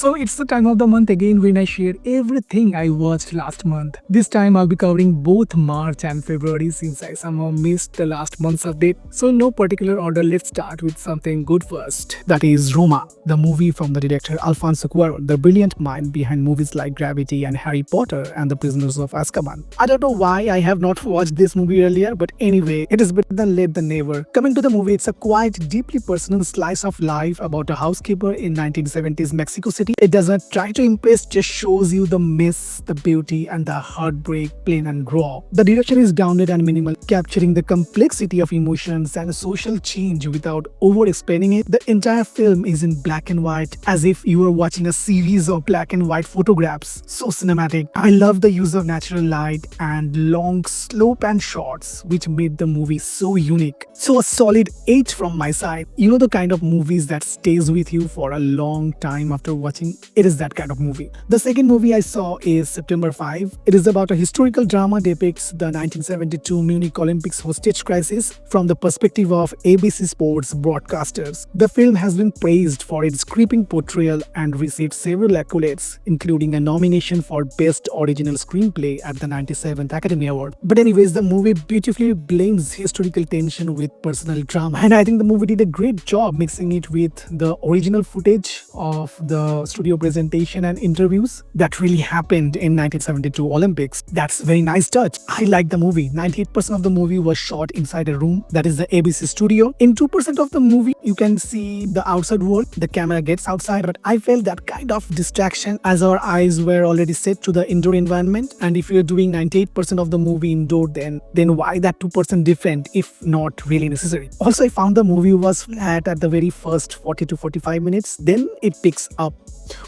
So it's the time of the month again when I share everything I watched last month. This time I'll be covering both March and February since I somehow missed the last month's update. So in no particular order, let's start with something good first. That is Roma, the movie from the director Alfonso Cuarón, the brilliant mind behind movies like Gravity and Harry Potter and The Prisoners of Azkaban. I don't know why I have not watched this movie earlier, but anyway, it is better than late than never. Coming to the movie, it's a quite deeply personal slice of life about a housekeeper in 1970s Mexico City. It doesn't try to impress, just shows you the mess, the beauty, and the heartbreak plain and raw. The direction is grounded and minimal, capturing the complexity of emotions and social change without over-explaining it. The entire film is in black and white, as if you were watching a series of black and white photographs. So cinematic. I love the use of natural light and long slow pan shots, which made the movie so unique. So a solid 8 from my side. You know the kind of movies that stays with you for a long time after watching. It is that kind of movie. The second movie I saw is September 5. It is about a historical drama depicts the 1972 Munich Olympics hostage crisis from the perspective of ABC Sports broadcasters. The film has been praised for its gripping portrayal and received several accolades, including a nomination for Best Original Screenplay at the 97th Academy Award. But anyways, the movie beautifully blends historical tension with personal drama, and I think the movie did a great job mixing it with the original footage of the studio presentation and interviews that really happened in 1972 Olympics. That's a very nice touch. I like the movie. 98% of the movie was shot inside a room, that is the ABC studio. In 2% of the movie, you can see the outside world. The camera gets outside, but I felt that kind of distraction as our eyes were already set to the indoor environment. And if you're doing 98% of the movie indoor, then why that 2% different if not really necessary? Also, I found the movie was flat at the very first 40 to 45 minutes. Then it picks up.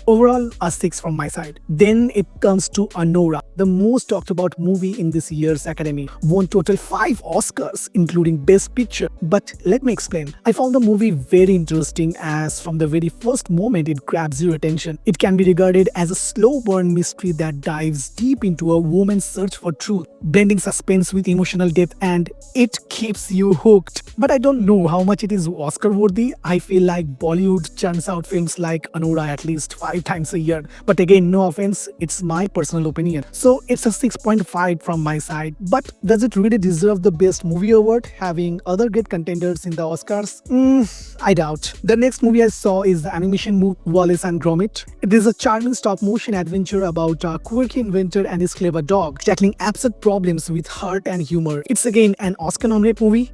Overall, a 6 from my side. Then it comes to Anora, the most talked about movie in this year's Academy. Won total 5 Oscars, including Best Picture. But let me explain. I found the movie very interesting as from the very first moment it grabs your attention. It can be regarded as a slow burn mystery that dives deep into a woman's search for truth, blending suspense with emotional depth, and it keeps you hooked. But I don't know how much it is Oscar worthy. I feel like Bollywood churns out films like Anora at least 5 times a year. But again, no offense, it's my personal opinion. So it's a 6.5 from my side. But does it really deserve the Best Movie Award, having other great contenders in the Oscars? I doubt. The next movie I saw is the animation movie Wallace and Gromit. It is a charming stop-motion adventure about a quirky inventor and his clever dog, tackling absurd problems with heart and humor. It's again an Oscar-nominated movie.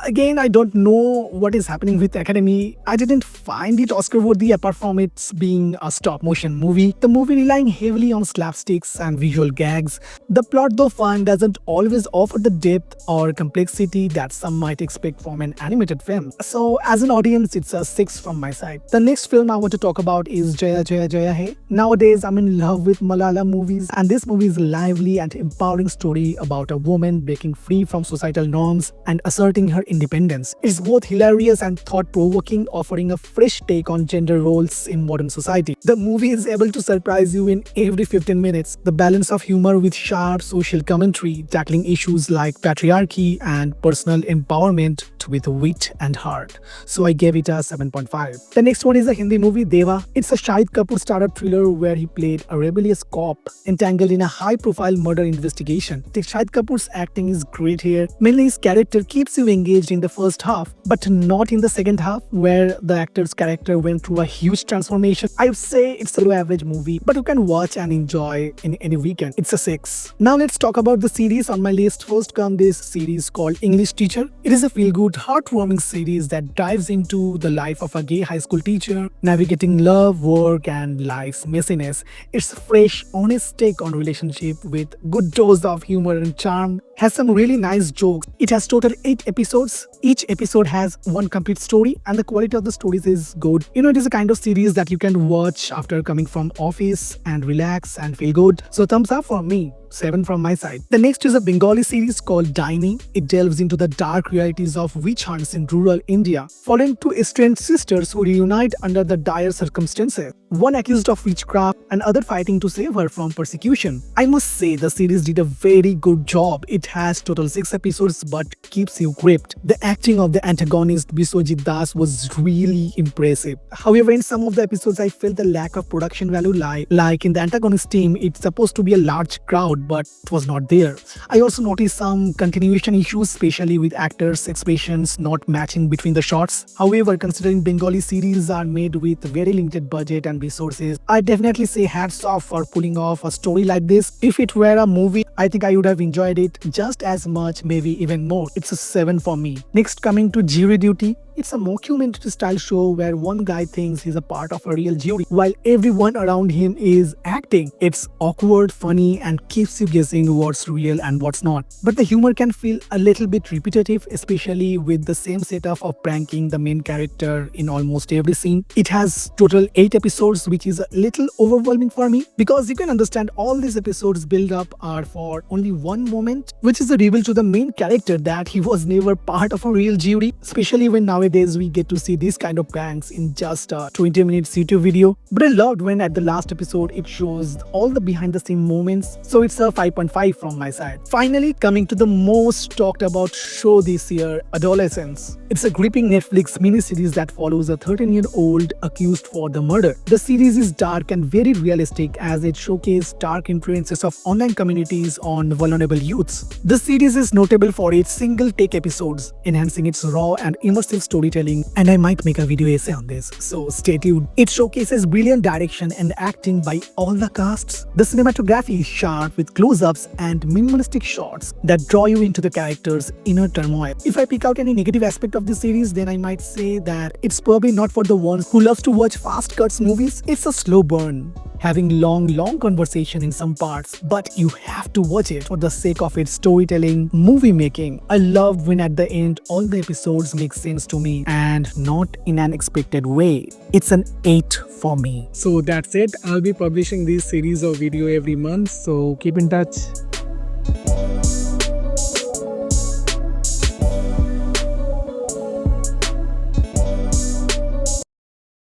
Again, I don't know what is happening with the Academy. I didn't find it Oscar-worthy apart from its being a stop-motion movie. The movie relying heavily on slapsticks and visual gags. The plot, though fun, doesn't always offer the depth or complexity that some might expect from an animated film. So as an audience, it's a 6 from my side. The next film I want to talk about is Jaya Jaya Jaya Hai. Nowadays, I'm in love with Malayalam movies, and this movie is a lively and empowering story about a woman breaking free from societal norms and asserting her independence. It's both hilarious and thought-provoking, offering a fresh take on gender roles in modern society. The movie is able to surprise you in every 15 minutes. The balance of humor with sharp social commentary, tackling issues like patriarchy and personal empowerment with wit and heart. So I gave it a 7.5. The next one is a Hindi movie, Deva. It's a Shahid Kapoor startup thriller where he played a rebellious cop entangled in a high-profile murder investigation. Shahid Kapoor's acting is great here. Mainly his character keeps you engaged in the first half, but not in the second half, where the actor's character went through a huge transformation. I would say it's a low average movie, but you can watch and enjoy in any weekend. It's a 6. Now let's talk about the series on my list. First comes this series called English Teacher. It is a feel-good, heartwarming series that dives into the life of a gay high school teacher, navigating love, work, and life's messiness. It's a fresh, honest take on relationship with good dose of humor and charm. Has some really nice jokes. It has total 8 episodes. Each episode has one complete story, and the quality of the stories is good. You know, it is a kind of series that you can watch after coming from office and relax and feel good. So thumbs up for me. 7 from my side. The next is a Bengali series called Dining. It delves into the dark realities of witch hunts in rural India, following 2 estranged sisters who reunite under the dire circumstances, one accused of witchcraft and other fighting to save her from persecution. I must say the series did a very good job. It has total 6 episodes but keeps you gripped. The acting of the antagonist Biswajit Das was really impressive. However, in some of the episodes I felt the lack of production value like in the antagonist team, it's supposed to be a large crowd but it was not there. I also noticed some continuation issues, especially with actors' expressions not matching between the shots. However, considering Bengali series are made with very limited budget and resources, I definitely say hats off for pulling off a story like this. If it were a movie, I think I would have enjoyed it just as much, maybe even more. It's a 7 for me. Next, coming to Jury Duty. It's a mockumentary style show where one guy thinks he's a part of a real jury while everyone around him is acting. It's awkward, funny, and keeps you guessing what's real and what's not. But the humor can feel a little bit repetitive, especially with the same setup of pranking the main character in almost every scene. It has total 8 episodes, which is a little overwhelming for me because you can understand all these episodes build up are for only one moment, which is a reveal to the main character that he was never part of a real jury, especially when nowadays we get to see these kind of pranks in just a 20 minutes YouTube video. But I loved when at the last episode it shows all the behind the scene moments, so it's a 5.5 from my side. Finally, coming to the most talked about show this year, Adolescence. It's a gripping Netflix miniseries that follows a 13-year-old accused for the murder. The series is dark and very realistic as it showcases dark influences of online communities on vulnerable youths. The series is notable for its single take episodes, enhancing its raw and immersive storytelling, and I might make a video essay on this, so stay tuned. It showcases brilliant direction and acting by all the casts. The cinematography is sharp with close-ups and minimalistic shots that draw you into the characters' inner turmoil. If I pick out any negative aspect of this series, then I might say that it's probably not for the ones who loves to watch fast cuts movies. It's a slow burn, having long conversation in some parts, but you have to watch it for the sake of its storytelling, movie making. I loved when at the end all the episodes make sense to me and not in an expected way. It's an 8 for me. So that's it. I'll be publishing this series of video every month, so keep in touch.